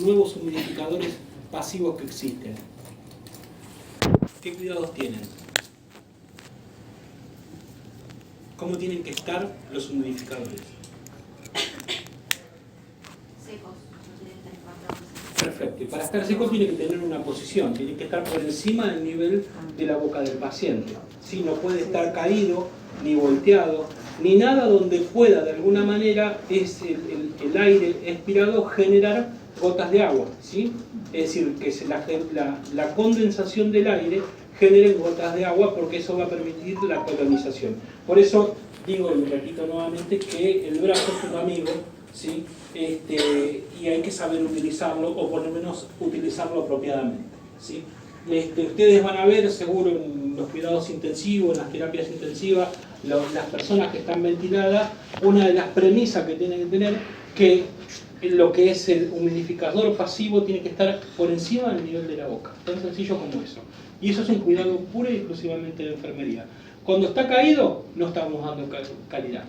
nuevos humidificadores pasivos que existen. ¿Qué cuidados tienen? ¿Cómo tienen que estar los humidificadores? Secos, no tienen que estar empapados. Perfecto. Y para estar secos tiene que tener una posición, tiene que estar por encima del nivel de la boca del paciente. ¿Sí? No puede estar caído, ni volteado, ni nada donde pueda de alguna manera el aire expirado generar gotas de agua. ¿Sí? Es decir, que la condensación del aire genere gotas de agua, porque eso va a permitir la colonización. Por eso digo, y repito nuevamente, que el brazo es un amigo, ¿sí? Y hay que saber utilizarlo, o por lo menos utilizarlo apropiadamente, ¿sí? Ustedes van a ver seguro en los cuidados intensivos, en las terapias intensivas, las personas que están ventiladas, una de las premisas que tienen que tener, que lo que es el humidificador pasivo tiene que estar por encima del nivel de la boca, tan sencillo como eso. Y eso es un cuidado puro y exclusivamente de enfermería. Cuando está caído, no estamos dando calidad.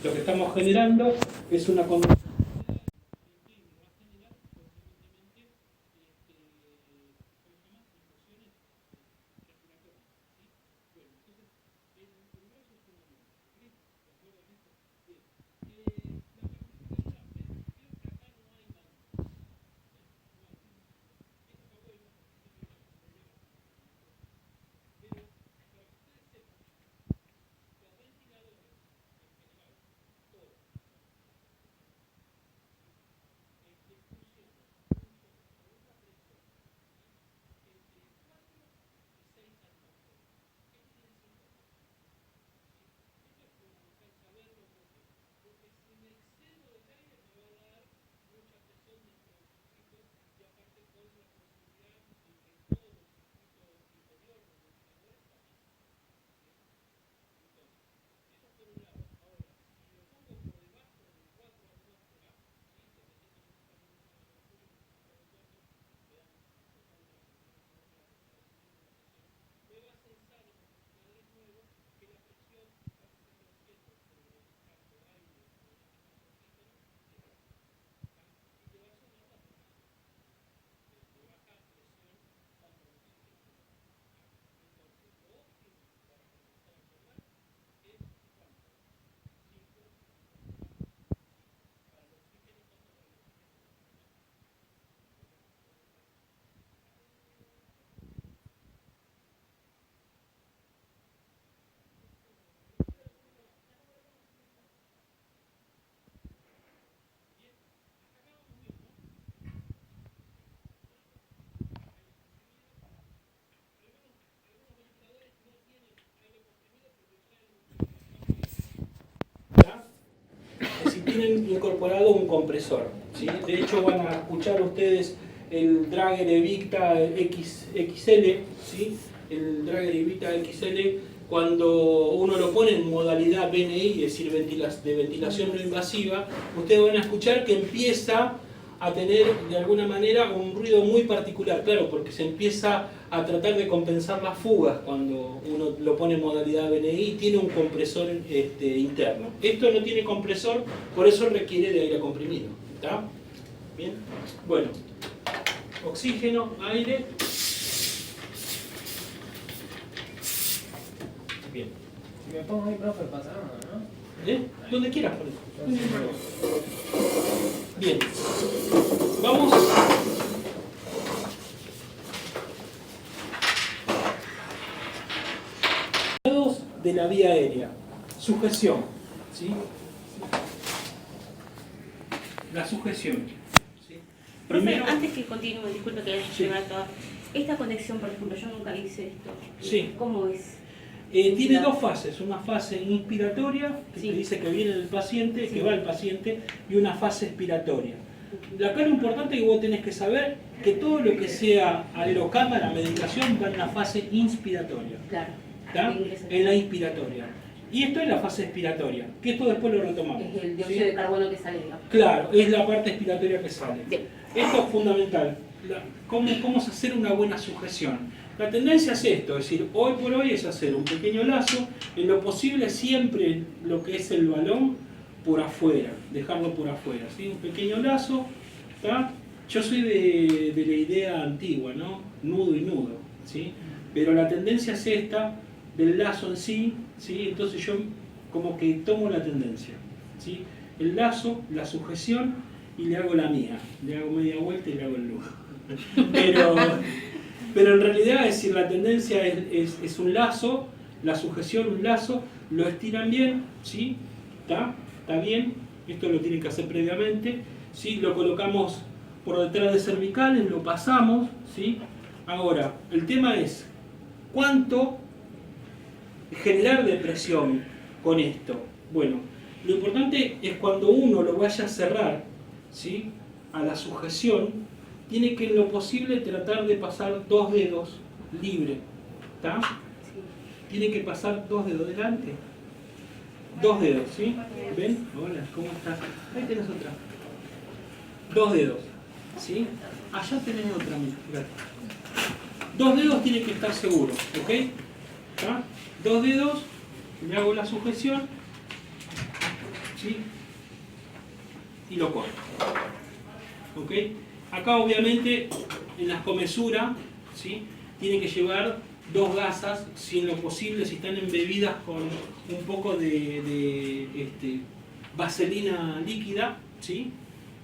Lo que estamos generando es una condición. Si tienen incorporado un compresor, ¿sí? De hecho van a escuchar ustedes el Drager Evicta XL, ¿sí? El Drager Evicta XL, cuando uno lo pone en modalidad BNI, es decir, de ventilación no invasiva, ustedes van a escuchar que empieza a tener de alguna manera un ruido muy particular, claro, porque se empieza a tratar de compensar las fugas cuando uno lo pone en modalidad BNI y tiene un compresor interno. Esto no tiene compresor, por eso requiere de aire comprimido. ¿Está? Bien. Bueno, oxígeno, aire. Bien. Si me pongo ahí, profe, pasa nada, ¿no? Donde quieras poner. Bien. Vamos. De la vía aérea. Sujeción. ¿Sí? La sujeción. ¿Sí? Profe, Primero, antes que continúe, disculpe que Sí. llevar toda. Esta conexión, por ejemplo, yo nunca hice esto. Sí. ¿Cómo es? Tiene dos fases, una fase inspiratoria, que Sí. te dice que viene del paciente, Sí. que va al paciente, y una fase expiratoria. Acá lo importante que vos tenés que saber que todo lo que sea aerocámara, medicación, va en la fase inspiratoria. Claro. ¿Está? Ingresa. En la inspiratoria. Y esto es la fase expiratoria, que esto después lo retomamos. Es el ¿sí? dióxido de carbono que sale, digamos. Claro, es la parte expiratoria que sale. Bien. Esto es fundamental. ¿Cómo es hacer una buena sujeción? La tendencia es esto, es decir, hoy por hoy es hacer un pequeño lazo, en lo posible siempre lo que es el balón por afuera, dejarlo por afuera, ¿sí? Un pequeño lazo, ¿está? Yo soy de la idea antigua, ¿no? Nudo y nudo, ¿sí? Pero la tendencia es esta, del lazo en sí, ¿sí? Entonces yo como que tomo la tendencia, ¿sí? El lazo, la sujeción y le hago la mía. Le hago media vuelta y le hago el nudo. Pero en realidad, es decir, la tendencia es un lazo, la sujeción un lazo, lo estiran bien, ¿sí? ¿Está bien? Esto lo tienen que hacer previamente, ¿sí? Lo colocamos por detrás de cervicales, lo pasamos, ¿sí? Ahora, el tema es, ¿cuánto generar de presión con esto? Bueno, lo importante es cuando uno lo vaya a cerrar, ¿sí? A la sujeción, tiene que en lo posible tratar de pasar 2 dedos libre, ¿está? Tiene que pasar 2 dedos delante. 2 dedos, ¿sí? ¿Ven? Hola, ¿cómo estás? Ahí tenés otra. 2 dedos, ¿sí? Allá tenés otra, mira, fíjate. 2 dedos tienen que estar seguros, ¿ok? ¿Está? 2 dedos, le hago la sujeción, ¿sí? Y lo corto, ¿ok? Acá obviamente en las comesuras, ¿sí? Tienen que llevar 2 gasas, si en lo posible, si están embebidas con un poco de vaselina líquida, ¿sí?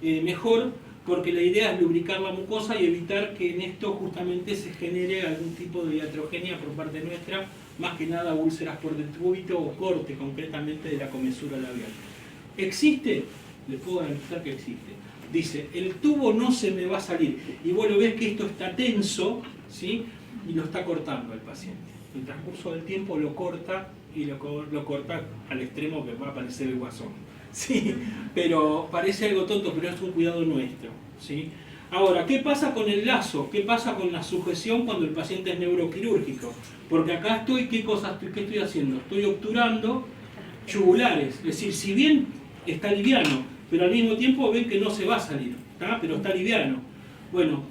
Mejor, porque la idea es lubricar la mucosa y evitar que en esto justamente se genere algún tipo de iatrogenia por parte nuestra, más que nada úlceras por decúbito o corte concretamente de la comesura labial. ¿Existe? Les puedo garantizar que existe. Dice, el tubo no se me va a salir. Y vos lo ves que esto está tenso, ¿sí? Y lo está cortando el paciente. En el transcurso del tiempo lo corta y lo corta al extremo que va a aparecer el guasón. ¿Sí? Pero parece algo tonto, pero es un cuidado nuestro, ¿sí? Ahora, ¿qué pasa con el lazo? ¿Qué pasa con la sujeción cuando el paciente es neuroquirúrgico? Porque acá estoy, ¿qué estoy haciendo? Estoy obturando yugulares. Es decir, si bien está liviano, pero al mismo tiempo ven que no se va a salir, ¿tá? Pero está liviano. Bueno,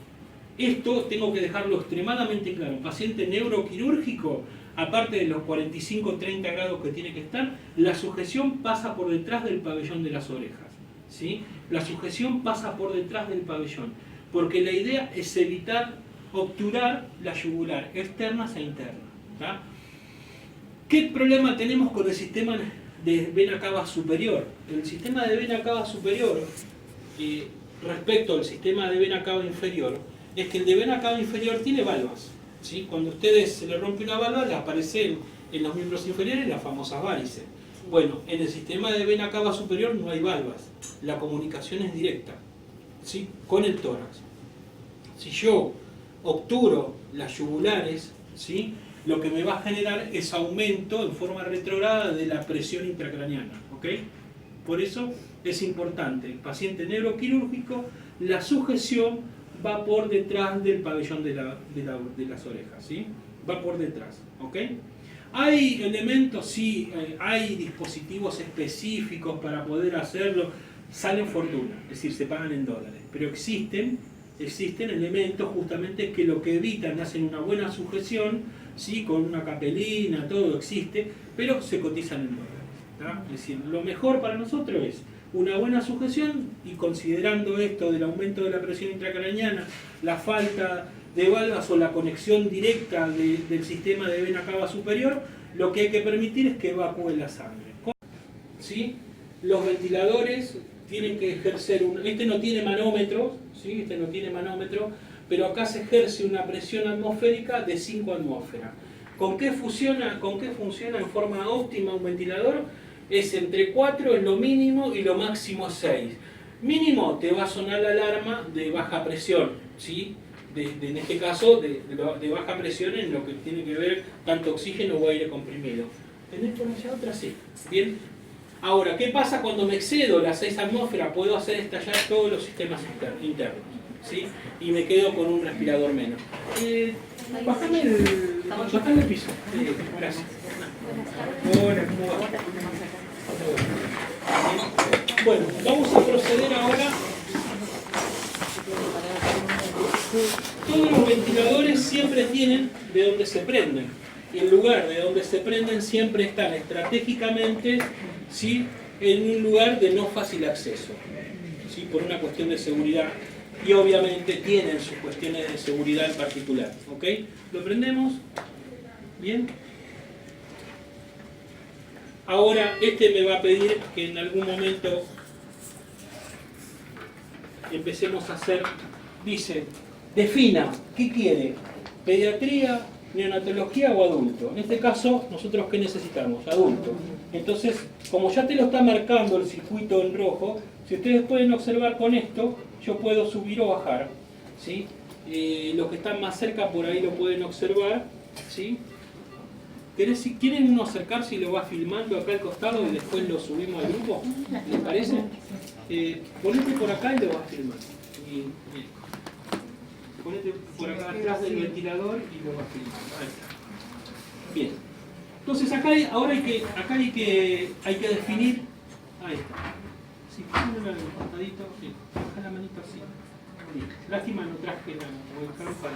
esto tengo que dejarlo extremadamente claro. Paciente neuroquirúrgico, aparte de los 45-30 grados que tiene que estar, la sujeción pasa por detrás del pabellón de las orejas, ¿sí? La sujeción pasa por detrás del pabellón, porque la idea es evitar obturar la yugular, externas e internas, ¿tá? ¿Qué problema tenemos con el sistema de vena cava superior? El sistema de vena cava superior, respecto al sistema de vena cava inferior, es que el de vena cava inferior tiene valvas, ¿sí? Cuando a ustedes se le rompe una valva, le aparecen en los miembros inferiores las famosas varices. Bueno, en el sistema de vena cava superior no hay valvas, la comunicación es directa, ¿sí? Con el tórax. Si yo obturo las yugulares, ¿sí? Lo que me va a generar es aumento en forma retrógrada de la presión intracraneana, ¿ok? Por eso es importante, el paciente neuroquirúrgico, la sujeción va por detrás del pabellón de las orejas, ¿sí? Va por detrás, ¿ok? ¿Hay elementos? Sí, hay dispositivos específicos para poder hacerlo, salen fortuna, es decir, se pagan en dólares, pero existen elementos justamente que lo que evitan, hacen una buena sujeción, ¿sí? Con una capelina, todo existe, pero se cotizan en dólares, ¿tá? Es decir, lo mejor para nosotros es una buena sujeción y considerando esto del aumento de la presión intracraneana, la falta de valvas o la conexión directa del sistema de vena cava superior, lo que hay que permitir es que evacúe la sangre, ¿sí? Los ventiladores tienen que ejercer este no tiene manómetro, ¿sí? Este no tiene manómetro, pero acá se ejerce una presión atmosférica de 5 atmósferas. ¿Con qué funciona en forma óptima un ventilador? Es entre 4 es lo mínimo y lo máximo 6. Mínimo te va a sonar la alarma de baja presión, ¿sí? En este caso de baja presión en lo que tiene que ver tanto oxígeno o aire comprimido. ¿Tenés por allá otra? Sí. Bien. Ahora, ¿qué pasa cuando me excedo las 6 atmósferas? Puedo hacer estallar todos los sistemas internos, ¿sí? Y me quedo con un respirador menos. Bájame el piso. Gracias. Hola, ¿cómo va? Bueno, vamos a proceder ahora. Todos los ventiladores siempre tienen de dónde se prenden. Y el lugar de donde se prenden siempre están estratégicamente, ¿sí? En un lugar de no fácil acceso, ¿sí? Por una cuestión de seguridad y obviamente tienen sus cuestiones de seguridad en particular. ¿Ok? ¿Lo prendemos? ¿Bien? Ahora me va a pedir que en algún momento empecemos a hacer, dice, defina, ¿qué quiere? ¿Pediatría, neonatología o adulto? En este caso, ¿nosotros qué necesitamos? Adulto. Entonces, como ya te lo está marcando el circuito en rojo, si ustedes pueden observar con esto, yo puedo subir o bajar, ¿sí? Los que están más cerca por ahí lo pueden observar, ¿sí? Si quieren uno acercarse y lo va filmando acá al costado y después lo subimos al grupo, ¿les parece? Ponete por acá y lo vas filmando. Ponete por acá atrás del ventilador y lo vas filmando. Ahí está. Bien. Entonces acá hay que definir. Ahí está. Sí, ponelo al costadito. Sí. Baja la manito así. Lástima no traje la webcam para.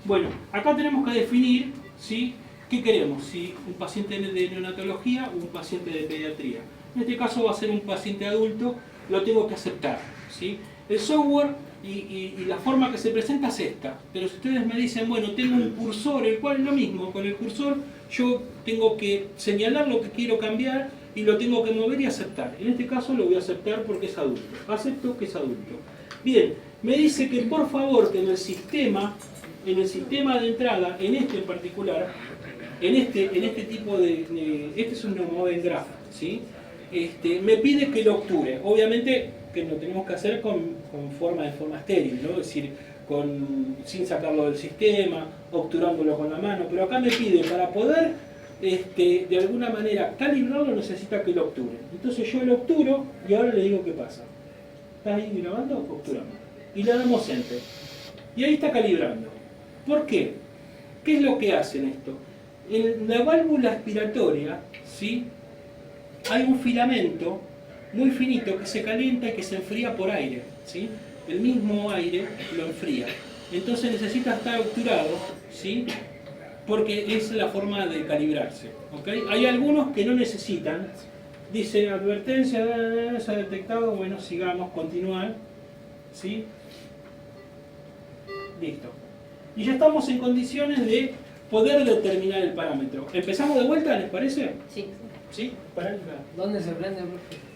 Bueno, acá tenemos que definir, ¿sí? ¿Qué queremos? Si un paciente de neonatología o un paciente de pediatría. En este caso va a ser un paciente adulto, lo tengo que aceptar, ¿sí? El software y la forma que se presenta es esta. Pero si ustedes me dicen, bueno, tengo un cursor, el cual es lo mismo, con el cursor yo tengo que señalar lo que quiero cambiar y lo tengo que mover y aceptar. En este caso lo voy a aceptar porque es adulto. Acepto que es adulto. Bien, me dice que por favor que en el sistema de entrada, en este en particular, en este tipo de este es un Neumoven Graph, ¿sí? Me pide que lo obture. Obviamente que lo tenemos que hacer de forma estéril, ¿no? Es decir, sin sacarlo del sistema, obturándolo con la mano, pero acá me pide para poder de alguna manera calibrarlo, necesita que lo obture. Entonces yo lo obturo y ahora le digo qué pasa. ¿Estás ahí grabando? Obturamos. Y le damos Enter. Y ahí está calibrando. ¿Por qué? ¿Qué es lo que hacen esto? En la válvula aspiratoria, ¿sí? Hay un filamento muy finito que se calienta y que se enfría por aire, ¿sí? El mismo aire lo enfría. Entonces necesita estar obturado, ¿sí? Porque es la forma de calibrarse, ¿ok? Hay algunos que no necesitan. Dice advertencia, se ha detectado, bueno, sigamos, continuar, ¿sí? Listo. Y ya estamos en condiciones de poder determinar el parámetro. ¿Empezamos de vuelta, les parece? Sí. ¿Sí? Para ¿Dónde se prende, profe?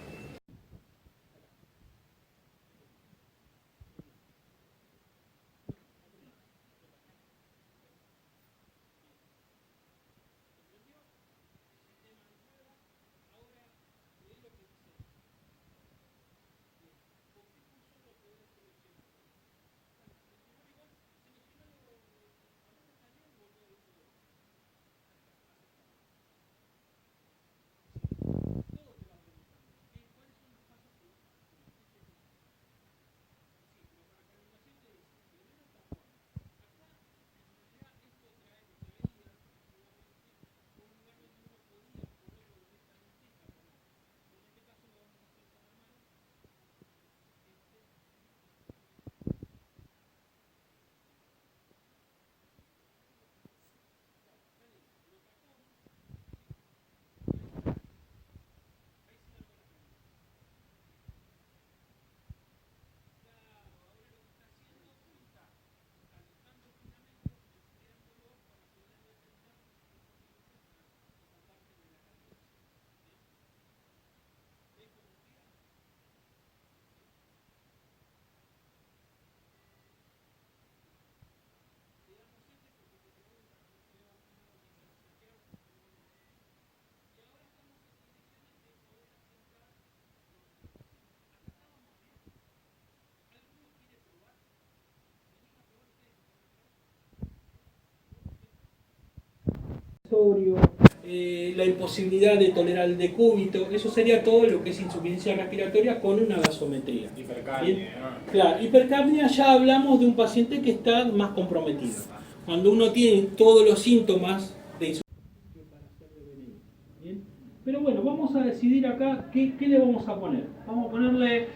La imposibilidad de tolerar el decúbito, eso sería todo lo que es insuficiencia respiratoria con una gasometría. Hipercapnia, ¿no? Claro, hipercapnia ya hablamos de un paciente que está más comprometido. Cuando uno tiene todos los síntomas de insuficiencia para hacer de veneno. ¿Bien? Pero bueno, vamos a decidir acá qué le vamos a poner. Vamos a ponerle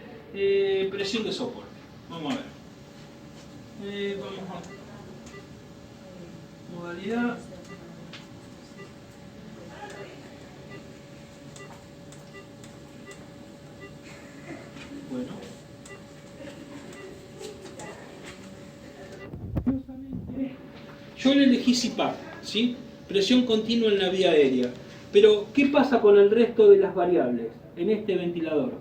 presión de soporte. Vamos a ver. Vamos a modalidad. Bueno. curiosamente, yo le elegí CPAP, ¿sí? Presión continua en la vía aérea. Pero, ¿qué pasa con el resto de las variables en este ventilador?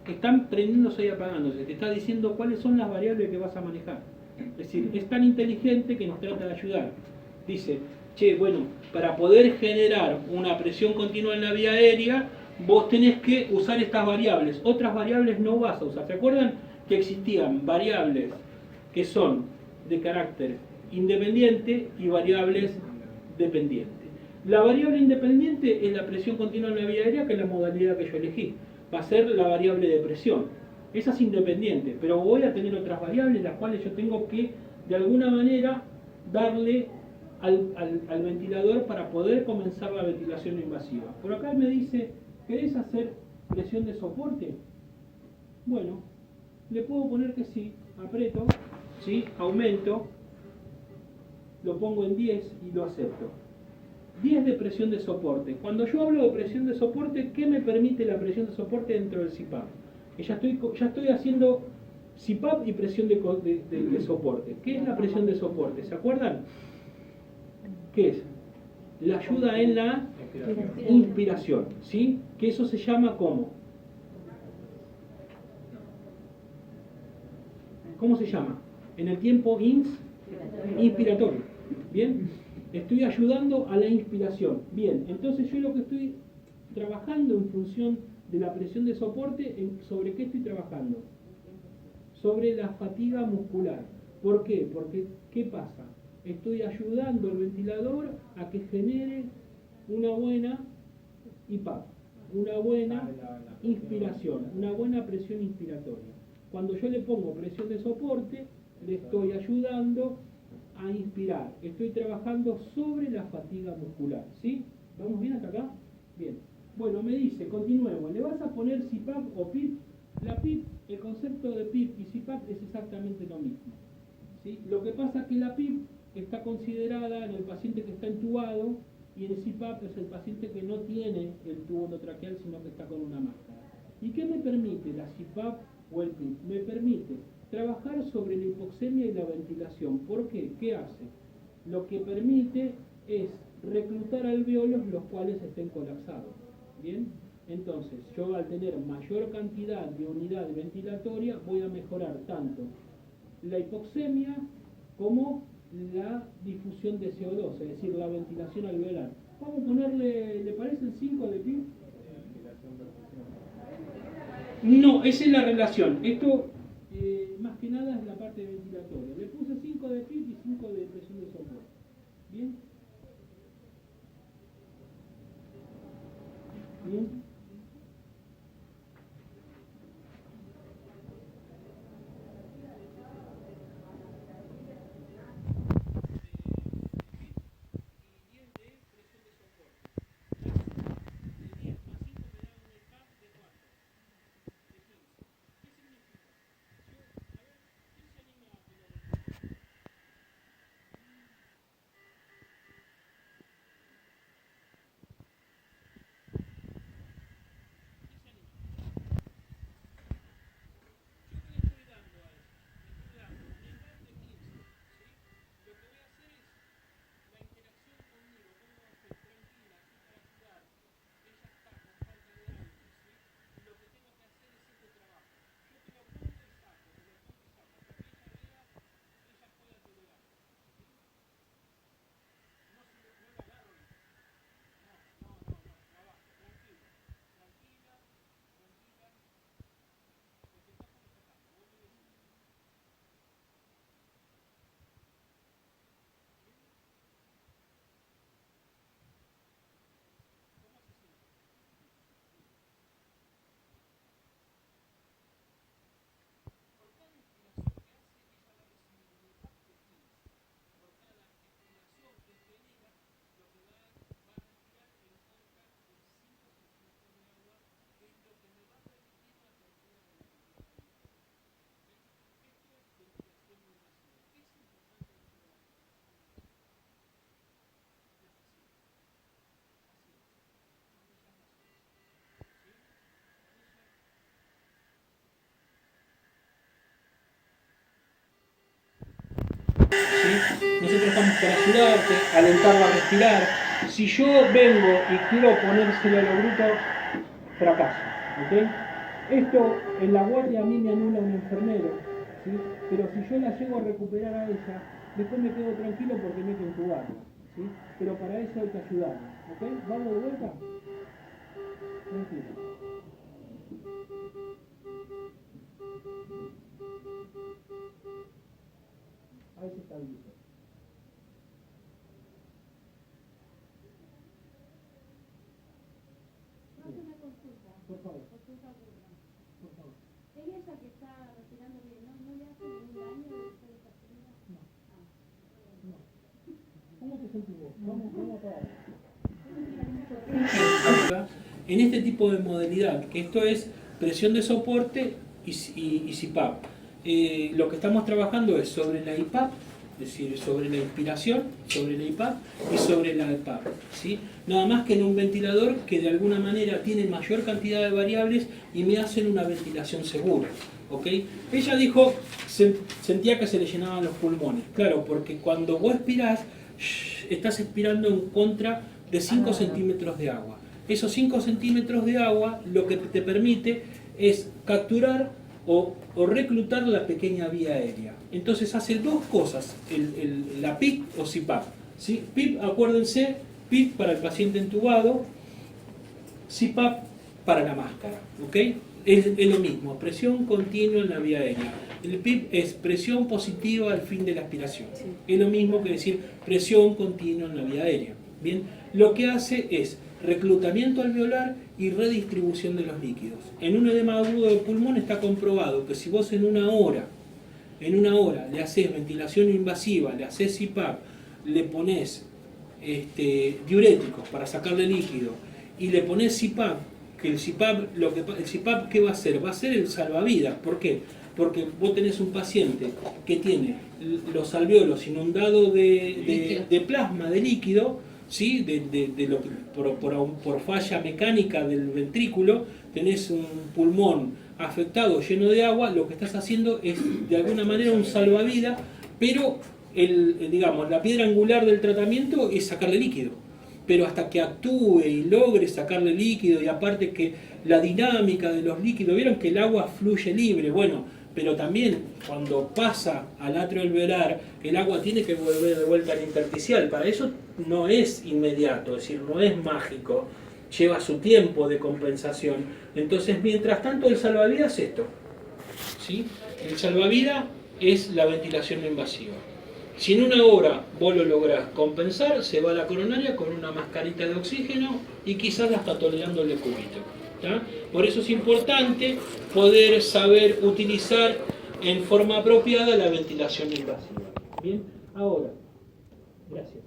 Están prendiéndose y apagándose. Te está diciendo cuáles son las variables que vas a manejar. Es decir, es tan inteligente que nos trata de ayudar. Dice, che, bueno, para poder generar una presión continua en la vía aérea, vos tenés que usar estas variables. Otras variables no vas a usar. ¿Se acuerdan que existían variables que son de carácter independiente y variables dependientes? La variable independiente es la presión continua en la vía aérea, que es la modalidad que yo elegí. Va a ser la variable de presión. Esa es independiente, pero voy a tener otras variables, las cuales yo tengo que, de alguna manera, darle al ventilador para poder comenzar la ventilación invasiva. Por acá me dice, ¿querés hacer presión de soporte? Bueno, le puedo poner que sí, aprieto, ¿sí? Aumento, lo pongo en 10 y lo acepto. 10 de presión de soporte. Cuando yo hablo de presión de soporte, ¿qué me permite la presión de soporte dentro del CPAP? Que ya estoy haciendo CPAP y presión de soporte. ¿Qué es la presión de soporte? ¿Se acuerdan? ¿Qué es? La ayuda en la inspiración, ¿sí? Que eso se llama ¿cómo? ¿Cómo se llama? En el tiempo inspiratorio. ¿Bien? Estoy ayudando a la inspiración. Bien, entonces yo lo que estoy trabajando en función de la presión de soporte, ¿sobre qué estoy trabajando? Sobre la fatiga muscular. ¿Por qué? Porque, ¿qué pasa? Estoy ayudando al ventilador a que genere una buena IPAP, una buena inspiración, una buena presión inspiratoria. Cuando yo le pongo presión de soporte, le estoy ayudando a inspirar. Estoy trabajando sobre la fatiga muscular. ¿Sí? ¿Vamos bien hasta acá? Bien. Bueno, me dice, continuemos. ¿Le vas a poner CPAP o PIP? La PIP, el concepto de PIP y CPAP es exactamente lo mismo. ¿Sí? Lo que pasa es que la PIP está considerada en el paciente que está entubado y el CPAP es el paciente que no tiene el tubo endotraqueal, sino que está con una máscara. ¿Y qué me permite la CPAP o el PIP? Me permite trabajar sobre la hipoxemia y la ventilación. ¿Por qué? ¿Qué hace? Lo que permite es reclutar alvéolos los cuales estén colapsados. ¿Bien? Entonces, yo al tener mayor cantidad de unidad ventilatoria voy a mejorar tanto la hipoxemia como la difusión de CO2, es decir, la ventilación alveolar. Vamos a ponerle, ¿le parece el 5 de PIB? No, esa es la relación. Esto más que nada es la parte ventilatoria. Le puse 5 de PIB y 5 de presión de soporte. ¿Bien? ¿Bien? Nosotros estamos para ayudarte, alentarlo a respirar. Si yo vengo y quiero ponérselo a lo bruto, fracaso. ¿Ok? Esto en la guardia a mí me anula un enfermero, ¿sí? Pero si yo la llego a recuperar a ella, después me quedo tranquilo porque no hay que intubarla, ¿sí? Pero para eso hay que ayudarla. ¿Ok? ¿Vamos de vuelta? Tranquilo. Ahí se estabiliza. Una consulta. Por favor. Consulta burda. Por favor. Ella ya que está respirando bien, ¿no le hace ningún daño después de esta cirugía? No. No. ¿Cómo te sentís vos? Vamos a parar. En este tipo de modalidad, que esto es presión de soporte y CPAP. Lo que estamos trabajando es sobre la IPAP, es decir, sobre la inspiración, sobre la IPAP y sobre la EPAP, ¿sí? Nada más que en un ventilador que de alguna manera tiene mayor cantidad de variables y me hacen una ventilación segura, ¿ok? Ella dijo, sentía que se le llenaban los pulmones, claro, porque cuando vos expirás, estás expirando en contra de 5 centímetros de agua. Esos 5 centímetros de agua lo que te permite es capturar o reclutar la pequeña vía aérea. Entonces hace dos cosas, la PIP o CPAP. ¿Sí? PIP, acuérdense, PIP para el paciente entubado, CPAP para la máscara. ¿Ok? Es lo mismo, presión continua en la vía aérea. El PIP es presión positiva al fin de la aspiración. Es lo mismo que decir presión continua en la vía aérea. Bien, lo que hace es reclutamiento alveolar y redistribución de los líquidos. En un edema agudo de pulmón está comprobado que si vos en una hora le haces ventilación invasiva, le haces CPAP, le pones diuréticos para sacarle líquido y le pones CPAP, que el CPAP ¿qué va a hacer? Va a ser el salvavidas. ¿Por qué? Porque vos tenés un paciente que tiene los alveolos inundados de plasma, de líquido, ¿sí? Por falla mecánica del ventrículo, tenés un pulmón afectado, lleno de agua, lo que estás haciendo es de alguna manera un salvavidas, pero digamos, la piedra angular del tratamiento es sacarle líquido. Pero hasta que actúe y logre sacarle líquido, y aparte que la dinámica de los líquidos, vieron que el agua fluye libre, bueno, pero también cuando pasa al atrio alveolar, el agua tiene que volver de vuelta al intersticial. Para eso no es inmediato, es decir, no es mágico, lleva su tiempo de compensación. Entonces, mientras tanto, el salvavidas es esto, ¿sí? El salvavidas es la ventilación no invasiva. Si en una hora vos lo lográs compensar, se va a la coronaria con una mascarita de oxígeno y quizás la está tolerando el cubito. ¿Tá? Por eso es importante poder saber utilizar en forma apropiada la ventilación invasiva. Bien, ahora, gracias.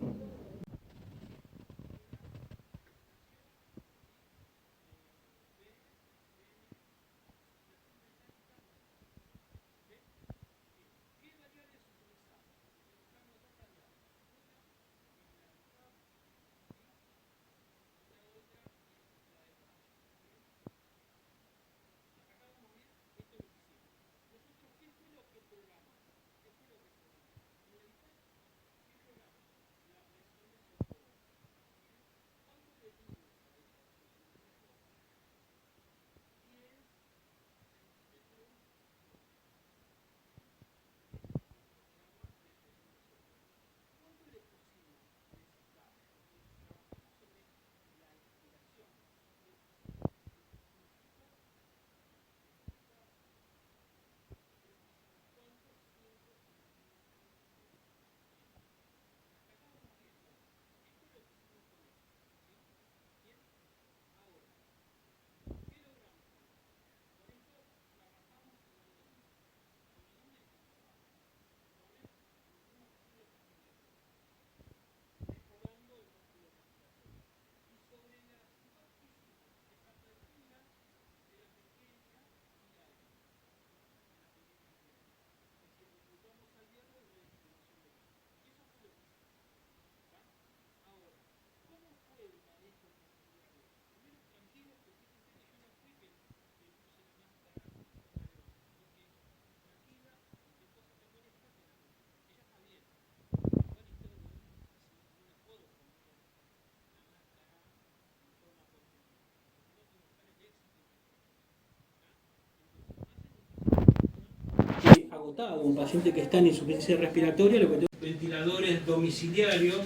agotado, un paciente que está en insuficiencia respiratoria, lo que tengo ventiladores domiciliarios,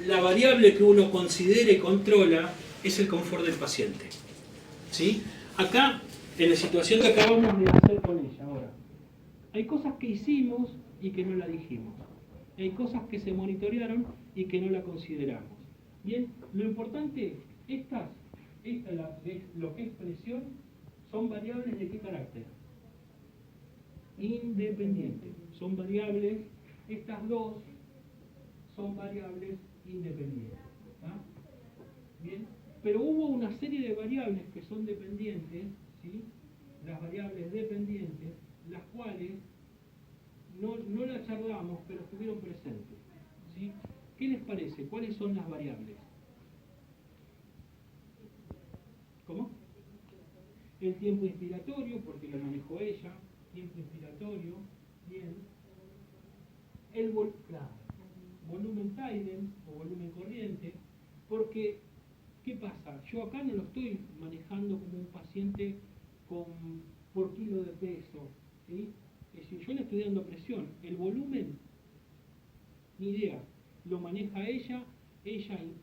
la variable que uno considera y controla es el confort del paciente. ¿Sí? Acá, en la situación que acabamos de hacer con ella ahora, hay cosas que hicimos y que no la dijimos. Hay cosas que se monitorearon y que no la consideramos. Bien, lo importante es, lo que es presión, son variables de qué carácter. Independientes. Son variables, estas dos son variables independientes. ¿Tá? Bien, pero hubo una serie de variables que son dependientes, ¿sí? Las variables dependientes, las cuales no las charlamos, pero estuvieron presentes. ¿Sí? ¿Qué les parece? ¿Cuáles son las variables? ¿Cómo? El tiempo inspiratorio, porque lo manejó ella, tiempo inspiratorio, bien. El volumen Tidem o volumen corriente, porque, ¿qué pasa? Yo acá no lo estoy manejando como un paciente por kilo de peso, ¿sí? Es decir, yo le estoy dando presión. El volumen, ni idea, lo maneja ella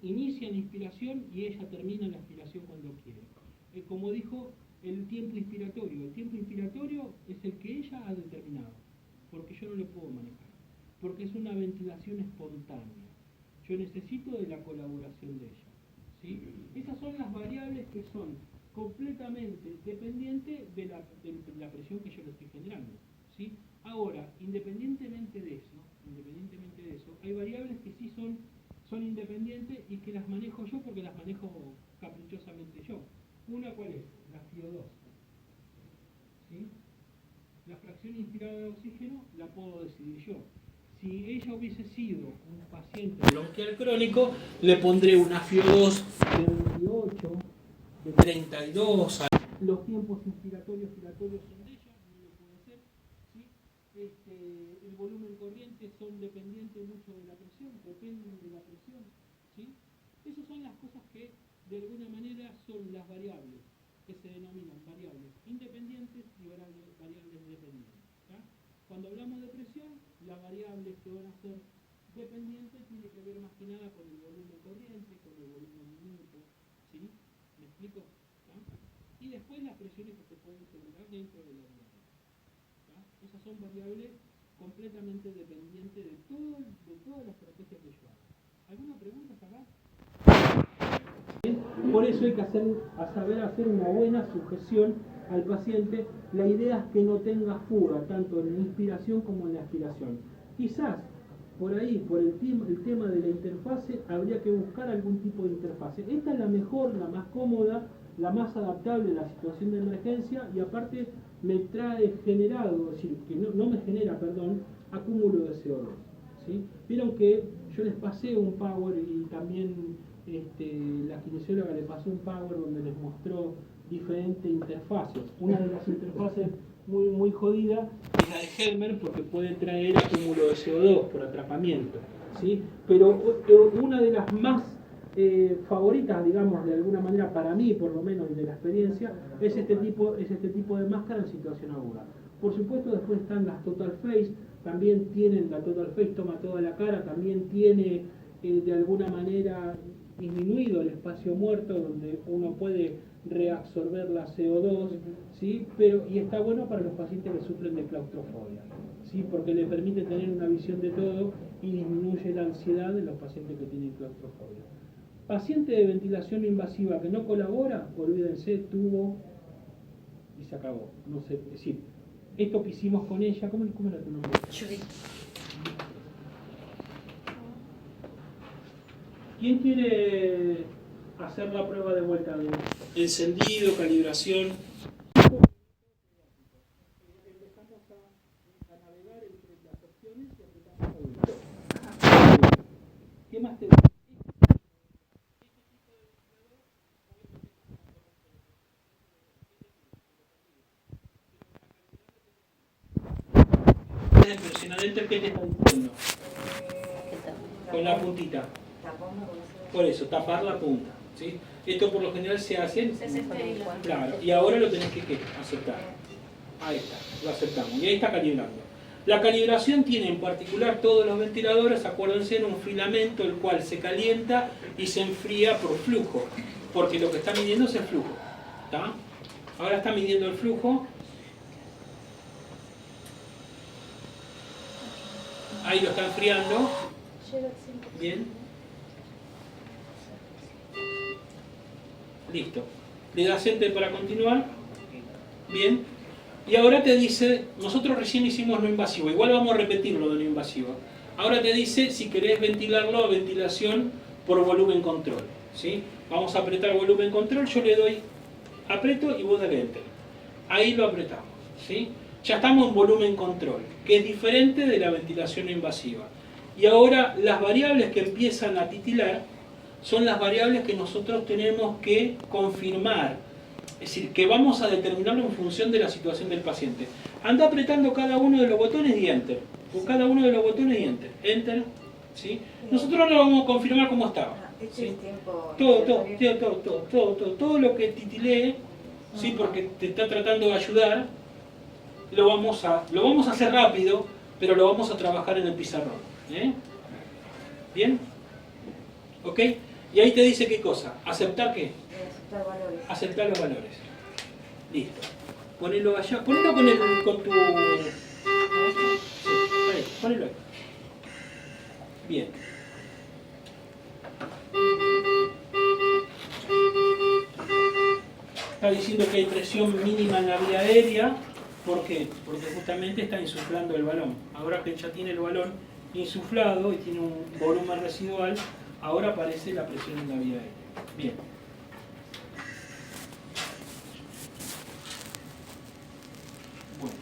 inicia la inspiración y ella termina la inspiración cuando quiere. Como dijo, el tiempo inspiratorio es el que ella ha determinado, porque yo no lo puedo manejar, porque es una ventilación espontánea. Yo necesito de la colaboración de ella. ¿Sí? Esas son las variables que son completamente dependientes de la presión que yo le estoy generando. ¿Sí? Ahora, independientemente de eso, hay variables que sí son independientes y que las manejo yo porque las manejo caprichosamente yo. Una, ¿cuál es? La FiO2. ¿Sí? La fracción inspirada de oxígeno la puedo decidir yo. Si ella hubiese sido un paciente bronquial crónico, le pondré una FiO2 de 28, de 32. Los tiempos inspiratorios expiratorios son de ella, no lo puedo hacer. ¿Sí? El volumen corriente son dependientes mucho de la presión, dependen de la presión. ¿Sí? Esas son las cosas que de alguna manera son las variables que se denominan variables independientes y variables dependientes. ¿Tá? Cuando hablamos de presión, las variables que van a ser dependientes tienen que ver más que nada con el volumen corriente, con el volumen minuto. ¿Sí? ¿Me explico? ¿Tá? Y después las presiones que se pueden generar dentro de la variable. ¿Tá? Esas son variables completamente dependientes de toda la estrategia que yo hago. ¿Alguna pregunta hasta acá? Por eso hay que saber hacer una buena sujeción al paciente. La idea es que no tenga fuga, tanto en la inspiración como en la expiración. Quizás, por ahí, por el tema de la interfase, habría que buscar algún tipo de interfase. Esta es la mejor, la más cómoda, la más adaptable a la situación de emergencia y aparte me trae generado, es decir, que no me genera, perdón, acúmulo de CO2. ¿Sí? Vieron que yo les pasé un power y también la kinesióloga le pasó un power donde les mostró diferentes interfaces. Una de las interfaces muy jodida es la de Helmer porque puede traer acúmulo de CO2 por atrapamiento. ¿Sí? Pero una de las más favoritas, digamos, de alguna manera para mí, por lo menos, y de la experiencia, es este tipo de máscara en situación aguda. Por supuesto, después están las Total Face, también tienen la Total Face, toma toda la cara, también tiene de alguna manera disminuido el espacio muerto donde uno puede reabsorber la CO2, ¿sí? Y está bueno para los pacientes que sufren de claustrofobia, ¿sí? Porque le permite tener una visión de todo y disminuye la ansiedad de los pacientes que tienen claustrofobia. Paciente de ventilación invasiva que no colabora, olvídense, tubo y se acabó. No sé, es decir, esto que hicimos con ella, ¿cómo era tu nombre? Judith. ¿Quién quiere hacer la prueba de vuelta de encendido, calibración? Empezamos a navegar entre las opciones y apretamos adulto. ¿Qué más te gusta? Es impresionante el que te está diciendo. Con la puntita. Por eso, tapar la punta. ¿Sí? Esto por lo general se hace. Es estéril. Claro, y ahora lo tenés que aceptar. Ahí está, lo aceptamos. Y ahí está calibrando. La calibración tiene en particular todos los ventiladores, acuérdense, en un filamento el cual se calienta y se enfría por flujo, porque lo que está midiendo es el flujo. ¿Está? Ahora está midiendo el flujo. Ahí lo está enfriando. Bien. Listo. Le das Enter para continuar. Bien. Y ahora te dice, nosotros recién hicimos no invasivo, igual vamos a repetirlo de no invasivo. Ahora te dice si querés ventilarlo a ventilación por volumen control. ¿Sí? Vamos a apretar volumen control, yo le doy, aprieto y vos dale Enter. Ahí lo apretamos. ¿Sí? Ya estamos en volumen control, que es diferente de la ventilación no invasiva. Y ahora las variables que empiezan a titilar son las variables que nosotros tenemos que confirmar. Es decir, que vamos a determinarlo en función de la situación del paciente. Anda apretando cada uno de los botones y Enter. O cada uno de los botones y Enter. Enter. ¿Sí? Nosotros ahora lo vamos a confirmar como estaba. ¿Sí? Todo lo que titilee, ¿sí? Porque te está tratando de ayudar, lo vamos a hacer rápido, pero lo vamos a trabajar en el pizarrón. ¿Bien? ¿Ok? Y ahí te dice qué cosa. ¿Aceptar qué? Aceptar valores. Aceptar los valores. Listo. Ponelo allá. Ponelo con tu... Sí, ahí, ponelo ahí. Bien. Está diciendo que hay presión mínima en la vía aérea. ¿Por qué? Porque justamente está insuflando el balón. Ahora que ya tiene el balón insuflado y tiene un volumen residual, ahora aparece la presión en la vía aérea. Bien. Bueno.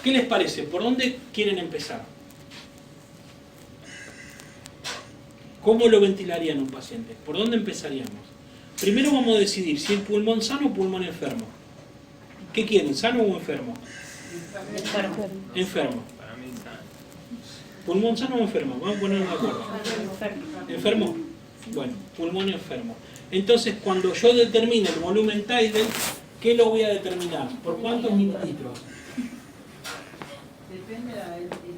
¿Qué les parece? ¿Por dónde quieren empezar? ¿Cómo lo ventilarían un paciente? ¿Por dónde empezaríamos? Primero vamos a decidir si es pulmón sano o pulmón enfermo. ¿Qué quieren? ¿Sano o enfermo? Enfermo. ¿Pulmón sano o enfermo? Vamos a ponernos de acuerdo. ¿Enfermo? Bueno, pulmón enfermo. Entonces, cuando yo determine el volumen tidal, ¿qué lo voy a determinar? ¿Por cuántos mililitros? Depende de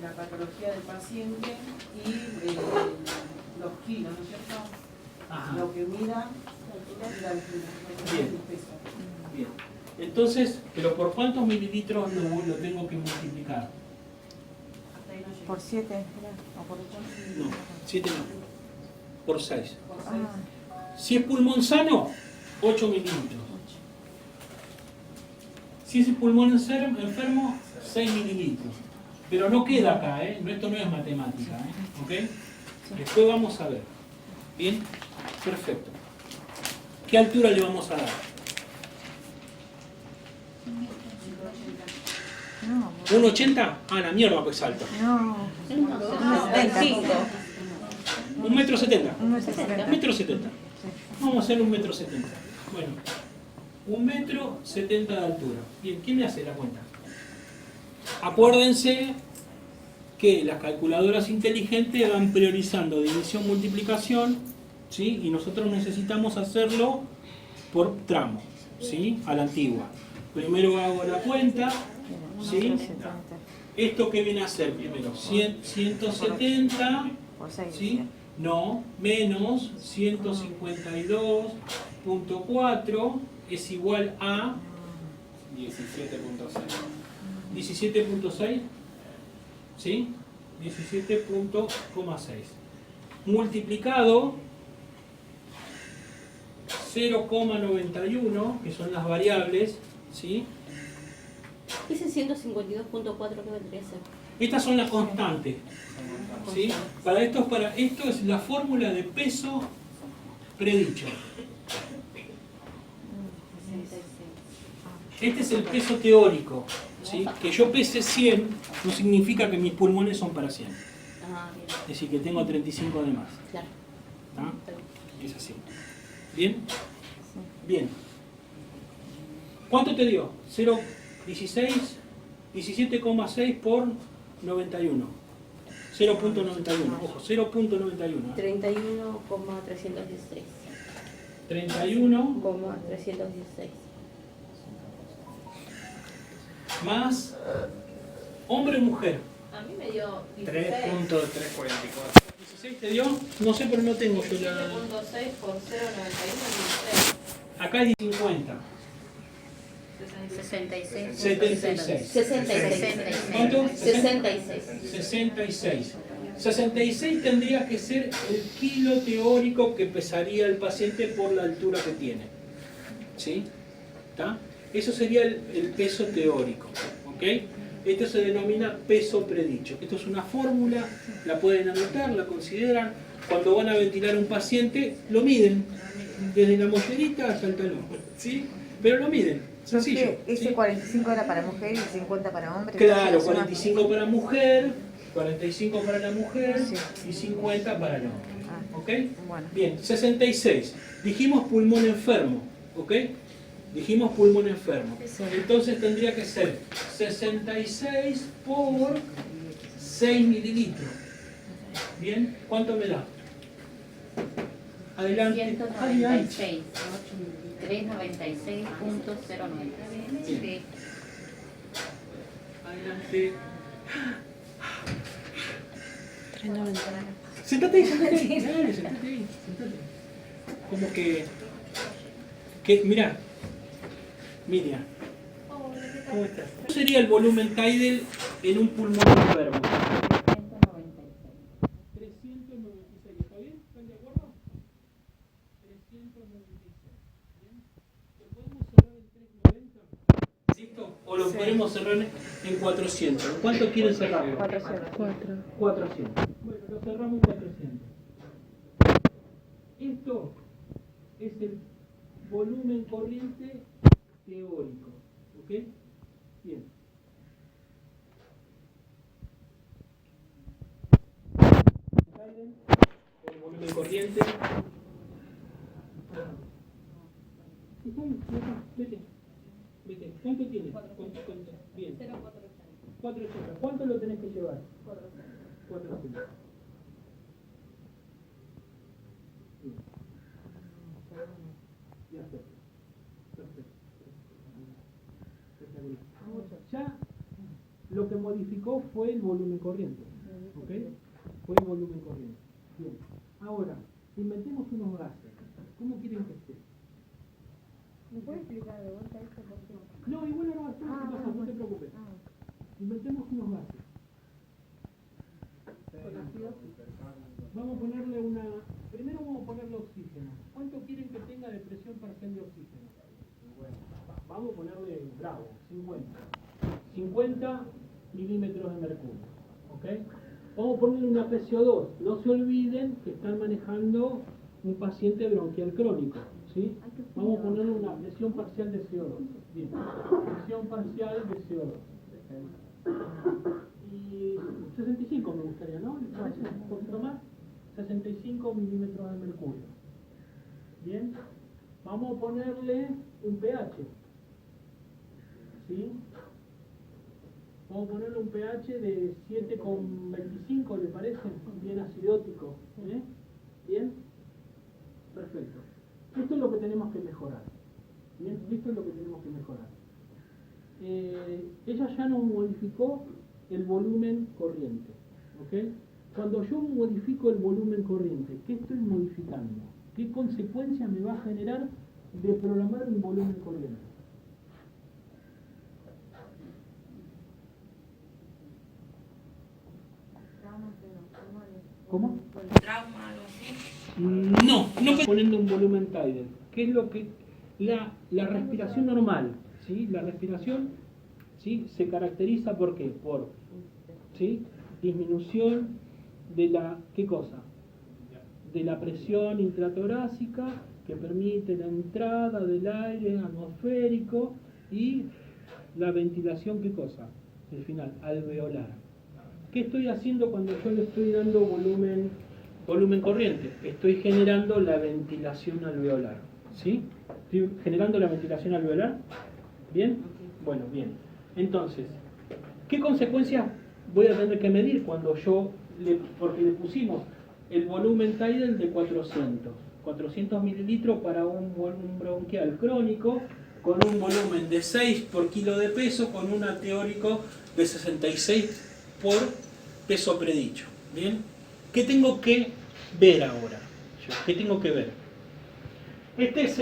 la patología del paciente y los kilos, ¿no es cierto? Ajá. Lo que mida y la altura, Bien. el peso. Bien. Entonces, ¿pero por cuántos mililitros lo tengo que multiplicar? Hasta ahí no llega. Por 7, o por 8. No, 7 no. Por 6. Por seis. Si es pulmón sano, 8 mililitros. Si es pulmón enfermo, 6 mililitros. Pero no queda acá, ¿eh? Esto no es matemática, ¿eh? ¿Ok? Después vamos a ver. ¿Bien? Perfecto. ¿Qué altura le vamos a dar? No, ¿1,80? Ah, la mierda, pues alto. no. 1,75. 1,70 m. 1,60. 1,70 m. Vamos a hacer 1,70 m. Bueno, 1,70 m de altura. Bien, ¿quién me hace la cuenta? Acuérdense que las calculadoras inteligentes van priorizando división-multiplicación, ¿sí? Y nosotros necesitamos hacerlo por tramo, ¿sí? A la antigua. Primero hago la cuenta, ¿sí? ¿Esto qué viene a ser primero? 170, Por 6. ¿sí? No, menos 152.4 es igual a 17.6, ¿sí? 17.6 multiplicado 0,91, que son las variables, ¿sí? Ese 152.4 que vendría a ser. Estas son las constantes, ¿sí? Esto es la fórmula de peso predicho. Este es el peso teórico, ¿sí? Que yo pese 100 no significa que mis pulmones son para 100. Ah, bien. Es decir, que tengo 35 de más. Claro. ¿Está? Es así. ¿Bien? Bien. ¿Cuánto te dio? 0,16, 17,6 por 91. 0.91. Ojo, 0.91. 31,316. 31. 316. más hombre o mujer. A mí me dio 3.344. 16 te dio, no sé, pero no tengo yo la... 17.6 por 0.91 16. Acá es 50. 66. 76. 66. ¿Cuánto? 66. 66. 66 tendría que ser el kilo teórico que pesaría el paciente por la altura que tiene. ¿Sí? ¿Está? Eso sería el peso teórico. ¿Ok? Esto se denomina peso predicho. Esto es una fórmula, la pueden anotar, la consideran. Cuando van a ventilar a un paciente, lo miden. Desde la mollerita hasta el talón. ¿Sí? Pero lo miden. Sencillo. Ese ¿sí? 45 era para mujer y 50 para hombre. Claro, Entonces, 45 para mujer, 45 para la mujer Sí. y 50 para el hombre. Ah, ¿Ok? bueno. Bien, 66. Dijimos pulmón enfermo. ¿Ok? Dijimos pulmón enfermo. Entonces tendría que ser 66 por 6 mililitros. Bien, ¿cuánto me da? Adelante. 196. 396.09. Bien. Adelante. Sentate ahí, sentate ahí. Dale, sentate ahí, sentate. Como que mirá, Miriam, ¿cómo estás? ¿Cómo sería el volumen tidal en un pulmón enfermo? 396, ¿está bien? ¿Están de acuerdo? 396, ¿bien? ¿Lo podemos cerrar en 390? ¿Listo? ¿O lo podemos cerrar en 400? ¿Cuánto quieren cerrarlo? 400. 400. Bueno, lo cerramos en 400. Esto es el volumen corriente teórico. ¿Ok? Bien. El volumen corriente. Vete. Vete. ¿Cuánto tienes? ¿Cuánto? Bien. 480. ¿Cuánto lo tenés que llevar? 400. Bien. Ya está. Perfecto. Ya lo que modificó fue el volumen corriente. ¿Ok? Fue el volumen corriente. Bien. Ahora, inventemos unos gases. ¿Cómo quieren que esté? ¿Me puede explicar de vuelta esto? Porque... No, igual no va a estar, no te preocupes. Inventemos unos gases. Vamos a ponerle una... Primero vamos a ponerle oxígeno. ¿Cuánto quieren que tenga de presión parcial de oxígeno? Vamos a ponerle bravo, 50. 50 milímetros de mercurio. ¿Ok? Vamos a ponerle una PCO2. No se olviden que están manejando un paciente bronquial crónico. ¿Sí? Vamos a ponerle una presión parcial de CO2. Bien. Presión parcial de CO2. Y 65 me gustaría, ¿no? ¿Les parece? Un poquito más. 65 milímetros de mercurio. Bien. Vamos a ponerle un pH. ¿Sí? Vamos a ponerle un pH de 7,25, ¿le parece? Bien acidótico. ¿Eh? ¿Bien? Perfecto. Esto es lo que tenemos que mejorar. ¿Bien? Esto es lo que tenemos que mejorar. Ella ya nos modificó el volumen corriente. ¿Ok? Cuando yo modifico el volumen corriente, ¿qué estoy modificando? ¿Qué consecuencia me va a generar de programar un volumen corriente? ¿Cómo? Trauma, algo así. No estoy poniendo un volumen tidal. ¿Qué es lo que la respiración normal? ¿Sí? La respiración, ¿sí?, se caracteriza por qué? Por, ¿sí?, disminución de la, ¿qué cosa? De la presión intratorácica que permite la entrada del aire atmosférico y la ventilación, ¿qué cosa? El final, alveolar. ¿Qué estoy haciendo cuando yo le estoy dando volumen corriente? Estoy generando la ventilación alveolar. ¿Sí? ¿Estoy generando la ventilación alveolar? ¿Bien? Bueno, bien. Entonces, ¿qué consecuencias voy a tener que medir cuando porque le pusimos el volumen tidal de 400 mililitros para un bronquial crónico con un volumen de 6 por kilo de peso, con un teórico de 66 por peso predicho. ¿Bien? ¿Qué tengo que ver ahora? ¿Qué tengo que ver? Este es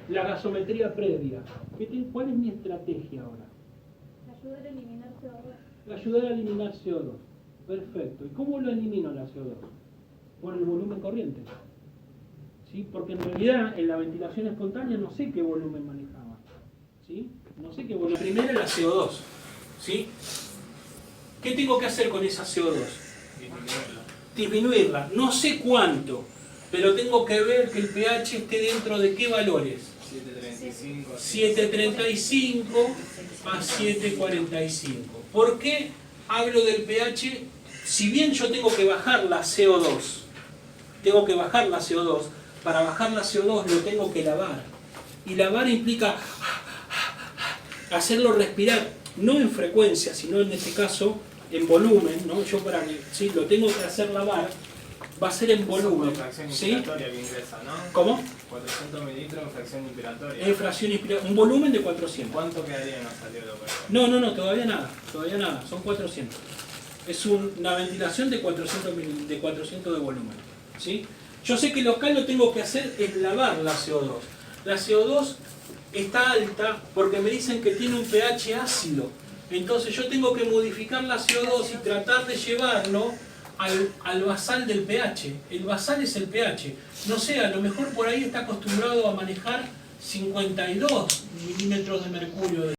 la gasometría previa. ¿Cuál es mi estrategia ahora? Ayudar a eliminar CO2. Ayudar a eliminar CO2. Perfecto. ¿Y cómo lo elimino la CO2? Por el volumen corriente. ¿Sí? Porque en realidad en la ventilación espontánea no sé qué volumen manejaba. ¿Sí? No sé qué volumen. La primera es la CO2. ¿Sí? ¿Qué tengo que hacer con esa CO2? Disminuirla. No sé cuánto, pero tengo que ver que el pH esté dentro de qué valores. 7.35 a 7.45. ¿Por qué hablo del pH? Si bien yo tengo que bajar la CO2, para bajar la CO2 lo tengo que lavar. Y lavar implica hacerlo respirar, no en frecuencia, sino en este caso en volumen, ¿no? Yo para que ¿sí? Lo tengo que hacer lavar, va a ser en volumen. Fracción ¿Sí? inspiratoria que ingresa, ¿no? ¿Cómo? 400 mililitros en fracción inspiratoria. En fracción inspiratoria, un volumen de 400. ¿Cuánto quedaría en la salida de operación? No, todavía nada, son 400. Es una ventilación de 400 de volumen. ¿Sí? Yo sé que lo que lo tengo que hacer es lavar la CO2. La CO2 está alta porque me dicen que tiene un pH ácido. Entonces yo tengo que modificar la CO2 y tratar de llevarlo al basal del pH. El basal es el pH. No sé, a lo mejor por ahí está acostumbrado a manejar 52 milímetros de mercurio de